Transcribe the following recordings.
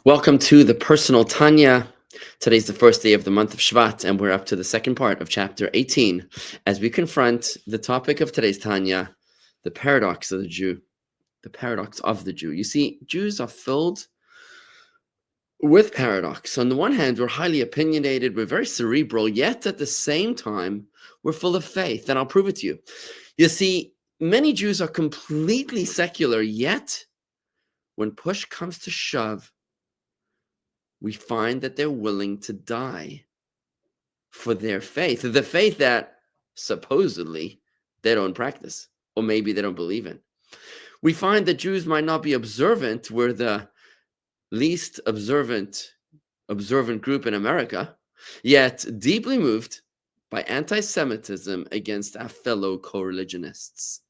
Welcome to the personal Tanya. Today's the first day of the month of Shvat, and we're up to the second part of chapter 18 as we confront the topic of today's Tanya, the paradox of the Jew. The paradox of the Jew. You see, Jews are filled with paradox. On the one hand, we're highly opinionated, we're very cerebral, yet at the same time, we're full of faith, and I'll prove it to you. You see, many Jews are completely secular, yet when push comes to shove, we find that they're willing to die for their faith, the faith that supposedly they don't practice, or maybe they don't believe in. We find that Jews might not be observant. We're the least observant group in America, yet deeply moved by anti-Semitism against our fellow co-religionists.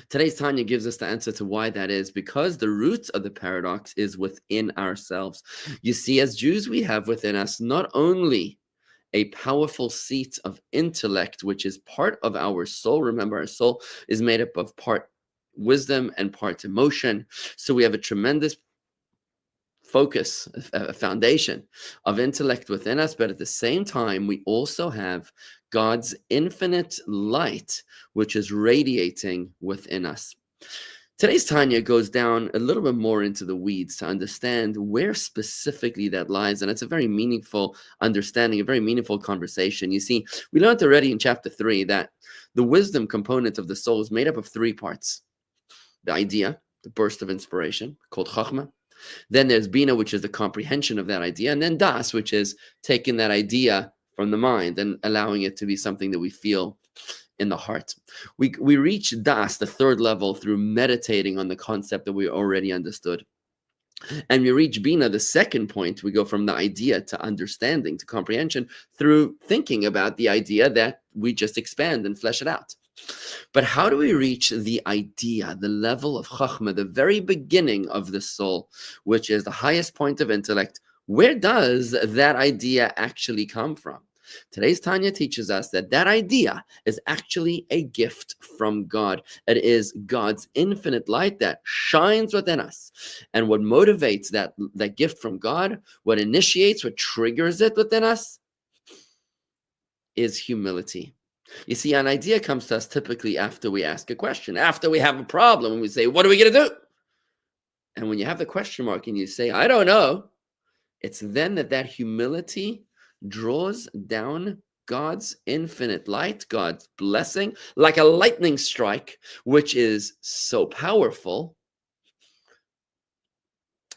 Today's Tanya gives us the answer to why that is, because the root of the paradox is within ourselves. You see, as Jews, we have within us not only a powerful seat of intellect, which is part of our soul. Remember, our soul is made up of part wisdom and part emotion. So we have a tremendous focus, a foundation of intellect within us, but at the same time, we also have God's infinite light, which is radiating within us. Today's Tanya goes down a little bit more into the weeds to understand where specifically that lies. And it's a very meaningful understanding, a very meaningful conversation. You see, we learned already in chapter 3 that the wisdom component of the soul is made up of 3 parts. The idea, the burst of inspiration, called Chachma. Then there's Bina, which is the comprehension of that idea. And then Das, which is taking that idea from the mind and allowing it to be something that we feel in the heart. We reach Das, the third level, through meditating on the concept that we already understood. And we reach Bina, the second point. We go from the idea to understanding, to comprehension, through thinking about the idea that we just expand and flesh it out. But how do we reach the idea, the level of Chachma, the very beginning of the soul, which is the highest point of intellect? Where does that idea actually come from? Today's Tanya teaches us that that idea is actually a gift from God. It is God's infinite light that shines within us. And what motivates that gift from God, what initiates, what triggers it within us, is humility. You see, an idea comes to us typically after we ask a question, after we have a problem, and we say, what are we going to do? And when you have the question mark and you say, I don't know, it's then that humility draws down God's infinite light, God's blessing, like a lightning strike, which is so powerful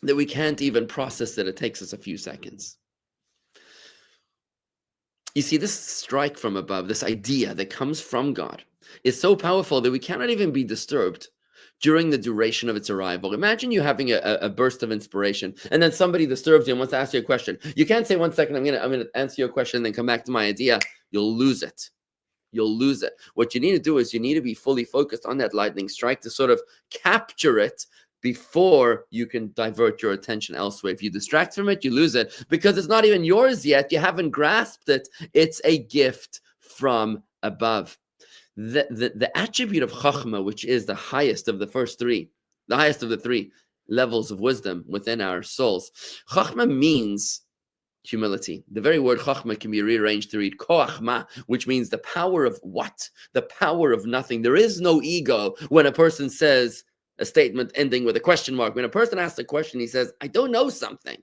that we can't even process it. It takes us a few seconds. You see, this strike from above, this idea that comes from God, is so powerful that we cannot even be disturbed during the duration of its arrival. Imagine you having a burst of inspiration, and then somebody disturbs you and wants to ask you a question. You can't say, 1 second, I'm gonna answer your question, and then come back to my idea. You'll lose it. You'll lose it. What you need to do is you need to be fully focused on that lightning strike to sort of capture it before you can divert your attention elsewhere. If you distract from it, you lose it because it's not even yours yet. You haven't grasped it. It's a gift from above. The attribute of Chachma, which is the highest of the first 3, the highest of the 3 levels of wisdom within our souls. Chachma means humility. The very word Chachma can be rearranged to read Koachma, which means the power of what? The power of nothing. There is no ego when a person says a statement ending with a question mark. When a person asks a question, he says, I don't know something.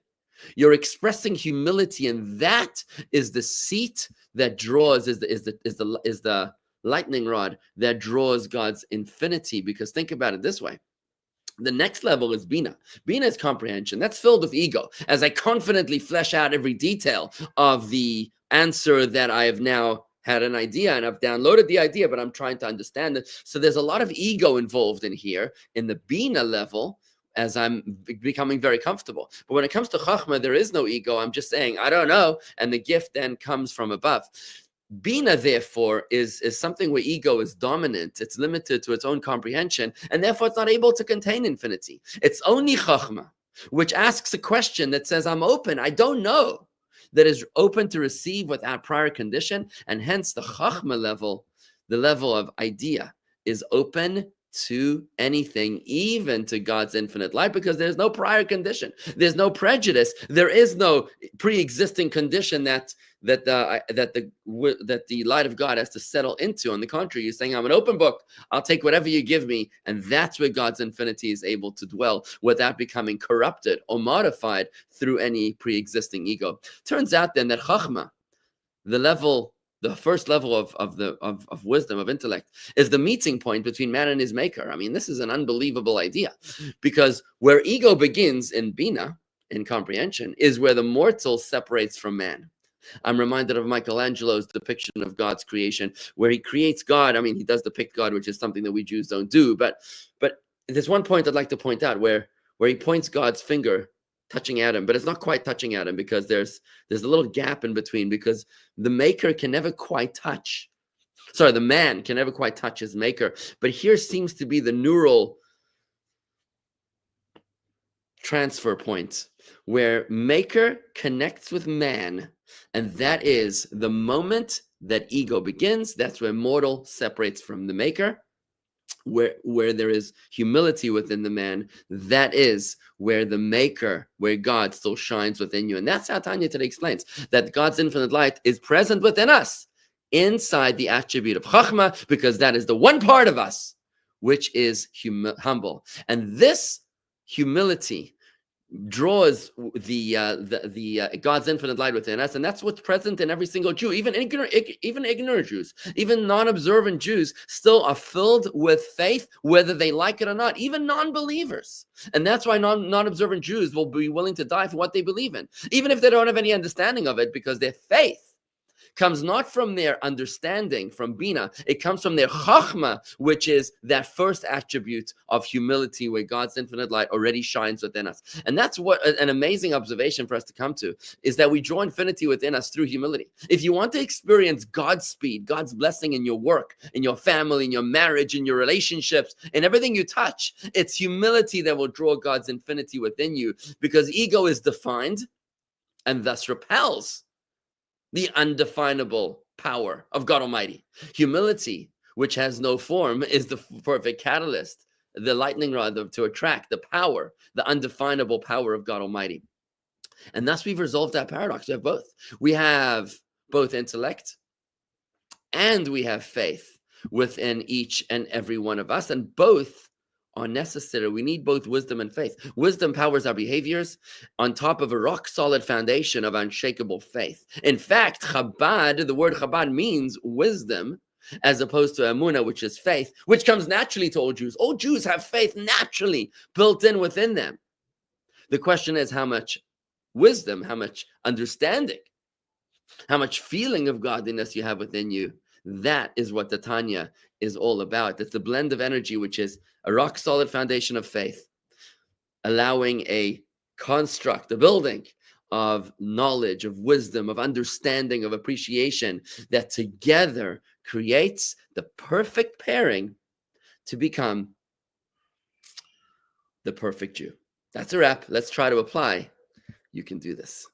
You're expressing humility, and that is the seat that draws, is the lightning rod that draws God's infinity. Because think about it this way. The next level is Bina. Bina is comprehension. That's filled with ego. As I confidently flesh out every detail of the answer that I have now had an idea, and I've downloaded the idea, but I'm trying to understand it. So there's a lot of ego involved in here. In the Bina level, as I'm becoming very comfortable. But when it comes to Chachma, there is no ego. I'm just saying, I don't know. And the gift then comes from above. Bina, therefore, is something where ego is dominant. It's limited to its own comprehension, and therefore it's not able to contain infinity. It's only Chachma, which asks a question that says, I'm open, I don't know, that is open to receive without prior condition, and hence the Chachma level, the level of idea, is open to anything, even to God's infinite light, because there's no prior condition. There's no prejudice. There is no pre-existing condition that the light of God has to settle into. On the contrary, he's saying, I'm an open book. I'll take whatever you give me. And that's where God's infinity is able to dwell without becoming corrupted or modified through any pre-existing ego. Turns out then that Chachma, the first level of wisdom, of intellect, is the meeting point between man and his maker. I mean, this is an unbelievable idea, because where ego begins in Bina, in comprehension, is where the mortal separates from man. I'm reminded of Michelangelo's depiction of God's creation, where he creates God. I mean, he does depict God, which is something that we Jews don't do. But there's one point I'd like to point out where he points God's finger touching Adam, but it's not quite touching Adam, because there's a little gap in between, because the maker can never quite touch. Sorry, the man can never quite touch his maker. But here seems to be the neural transfer point where maker connects with man, and that is the moment that ego begins. That's where mortal separates from the maker. Where there is humility within the man, that is where the maker, where God still shines within you. And that's how Tanya today explains that God's infinite light is present within us, inside the attribute of Chachma, because that is the one part of us which is humble. And this humility draws the God's infinite light within us, and that's what's present in every single Jew. Even ignorant Jews, even non-observant Jews, still are filled with faith, whether they like it or not. Even non-believers, and that's why non-observant Jews will be willing to die for what they believe in, even if they don't have any understanding of it, because their faith comes not from their understanding, from Bina. It comes from their Chachma, which is that first attribute of humility, where God's infinite light already shines within us. And that's what an amazing observation for us to come to, is that we draw infinity within us through humility. If you want to experience God's speed, God's blessing in your work, in your family, in your marriage, in your relationships, in everything you touch, it's humility that will draw God's infinity within you, because ego is defined and thus repels the undefinable power of God Almighty. Humility, which has no form, is the perfect catalyst, the lightning rod to attract the power, the undefinable power of God Almighty. And thus we've resolved that paradox. We have both. We have both intellect and we have faith within each and every one of us, and both are necessary. We need both wisdom and faith. Wisdom powers our behaviors on top of a rock-solid foundation of unshakable faith. In fact, Chabad, the word Chabad means wisdom, as opposed to Emunah, which is faith, which comes naturally to all Jews. All Jews have faith naturally built in within them. The question is how much wisdom, how much understanding, how much feeling of godliness you have within you. That is what the Tanya is all about. It's the blend of energy, which is a rock-solid foundation of faith, allowing a construct, a building of knowledge, of wisdom, of understanding, of appreciation, that together creates the perfect pairing to become the perfect Jew. That's a wrap. Let's try to apply. You can do this.